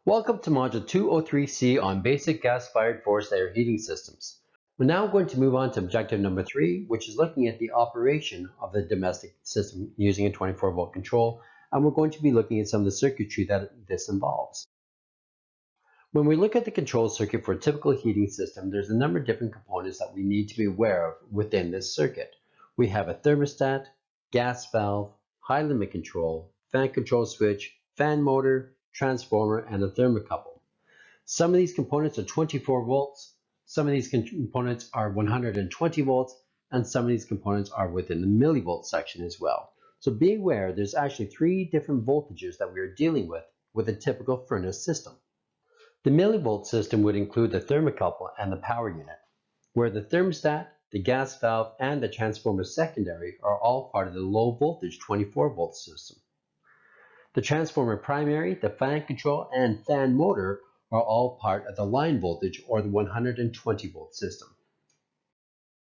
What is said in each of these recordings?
Welcome to Module 203C on Basic Gas-Fired Forced Air Heating Systems. We're now going to move on to objective number 3, which is looking at the operation of the domestic system using a 24-volt control, and we're going to be looking at some of the circuitry that this involves. When we look at the control circuit for a typical heating system, there's a number of different components that we need to be aware of within this circuit. We have a thermostat, gas valve, high limit control, fan control switch, fan motor, transformer, and a thermocouple. Some of these components are 24 volts, some of these components are 120 volts, and some of these components are within the millivolt section as well. So be aware there's actually 3 different voltages that we are dealing with a typical furnace system. The millivolt system would include the thermocouple and the power unit, where the thermostat, the gas valve, and the transformer secondary are all part of the low voltage 24 volt system. The transformer primary, the fan control, and fan motor are all part of the line voltage or the 120 volt system.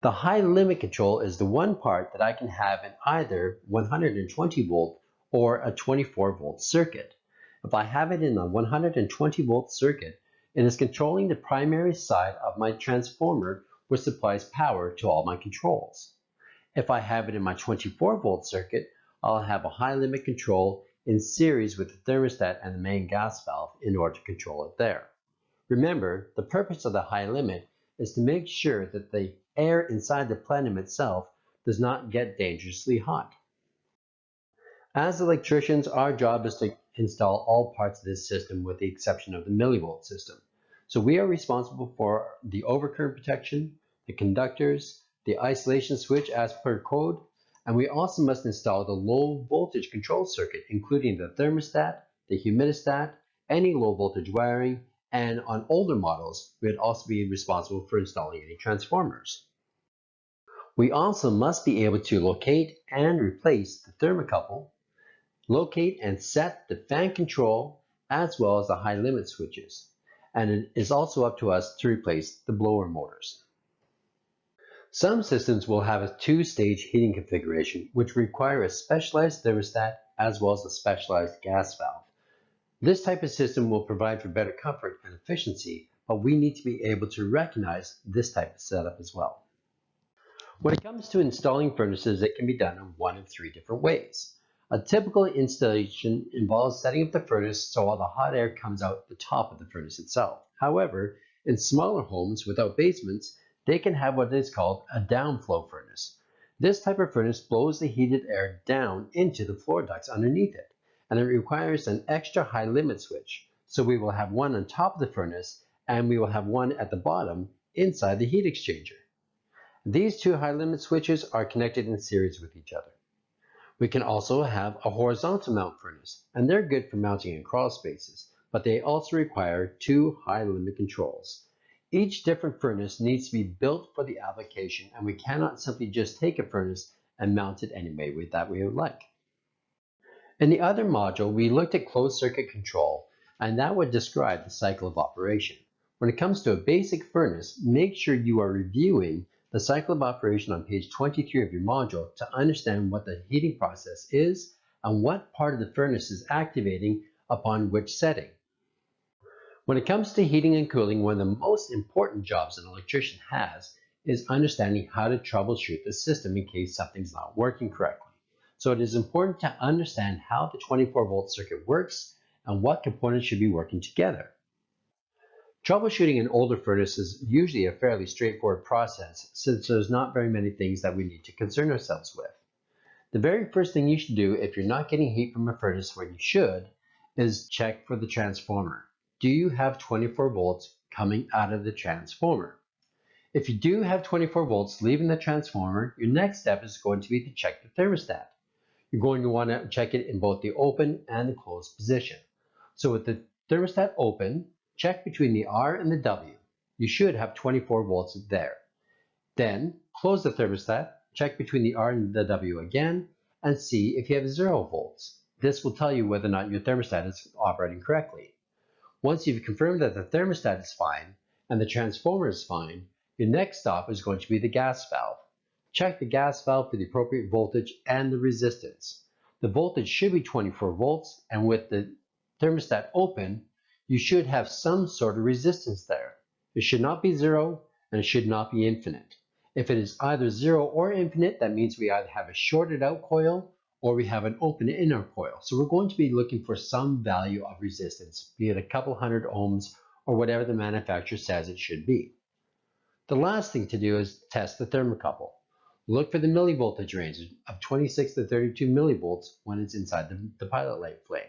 The high limit control is the one part that I can have in either 120 volt or a 24 volt circuit. If I have it in a 120 volt circuit, it is controlling the primary side of my transformer, which supplies power to all my controls. If I have it in my 24 volt circuit, I'll have a high limit control in series with the thermostat and the main gas valve in order to control it there. Remember, the purpose of the high limit is to make sure that the air inside the plenum itself does not get dangerously hot. As electricians, our job is to install all parts of this system with the exception of the millivolt system. So we are responsible for the overcurrent protection, the conductors, the isolation switch as per code, and we also must install the low voltage control circuit, including the thermostat, the humidistat, any low voltage wiring, and on older models, we would also be responsible for installing any transformers. We also must be able to locate and replace the thermocouple, locate and set the fan control, as well as the high limit switches. And it is also up to us to replace the blower motors. Some systems will have a 2-stage heating configuration, which require a specialized thermostat as well as a specialized gas valve. This type of system will provide for better comfort and efficiency, but we need to be able to recognize this type of setup as well. When it comes to installing furnaces, it can be done in one of 3 different ways. A typical installation involves setting up the furnace so all the hot air comes out the top of the furnace itself. However, in smaller homes without basements, they can have what is called a downflow furnace. This type of furnace blows the heated air down into the floor ducts underneath it, and it requires an extra high limit switch. So we will have one on top of the furnace, and we will have one at the bottom inside the heat exchanger. These 2 high limit switches are connected in series with each other. We can also have a horizontal mount furnace, and they're good for mounting in crawl spaces, but they also require 2 high limit controls. Each different furnace needs to be built for the application, and we cannot simply just take a furnace and mount it any way that we would like. In the other module, we looked at closed circuit control, and that would describe the cycle of operation. When it comes to a basic furnace, make sure you are reviewing the cycle of operation on page 23 of your module to understand what the heating process is and what part of the furnace is activating upon which setting. When it comes to heating and cooling, one of the most important jobs an electrician has is understanding how to troubleshoot the system in case something's not working correctly. So it is important to understand how the 24 volt circuit works and what components should be working together. Troubleshooting an older furnace is usually a fairly straightforward process since there's not very many things that we need to concern ourselves with. The very first thing you should do if you're not getting heat from a furnace when you should is check for the transformer. Do you have 24 volts coming out of the transformer? If you do have 24 volts leaving the transformer, your next step is going to be to check the thermostat. You're going to want to check it in both the open and the closed position. So with the thermostat open, check between the R and the W. You should have 24 volts there. Then close the thermostat, check between the R and the W again, and see if you have 0 volts. This will tell you whether or not your thermostat is operating correctly. Once you've confirmed that the thermostat is fine and the transformer is fine, your next stop is going to be the gas valve. Check the gas valve for the appropriate voltage and the resistance. The voltage should be 24 volts, and with the thermostat open, you should have some sort of resistance there. It should not be zero and it should not be infinite. If it is either zero or infinite, that means we either have a shorted out coil or we have an open inner coil. So we're going to be looking for some value of resistance, be it a couple hundred ohms or whatever the manufacturer says it should be. The last thing to do is test the thermocouple. Look for the millivoltage range of 26 to 32 millivolts when it's inside the pilot light flame.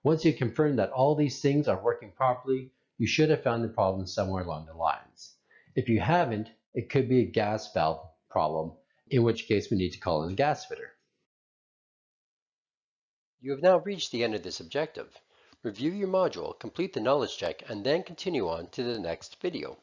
Once you confirm that all these things are working properly, you should have found the problem somewhere along the lines. If you haven't, it could be a gas valve problem, in which case we need to call in a gas fitter. You have now reached the end of this objective. Review your module, complete the knowledge check, and then continue on to the next video.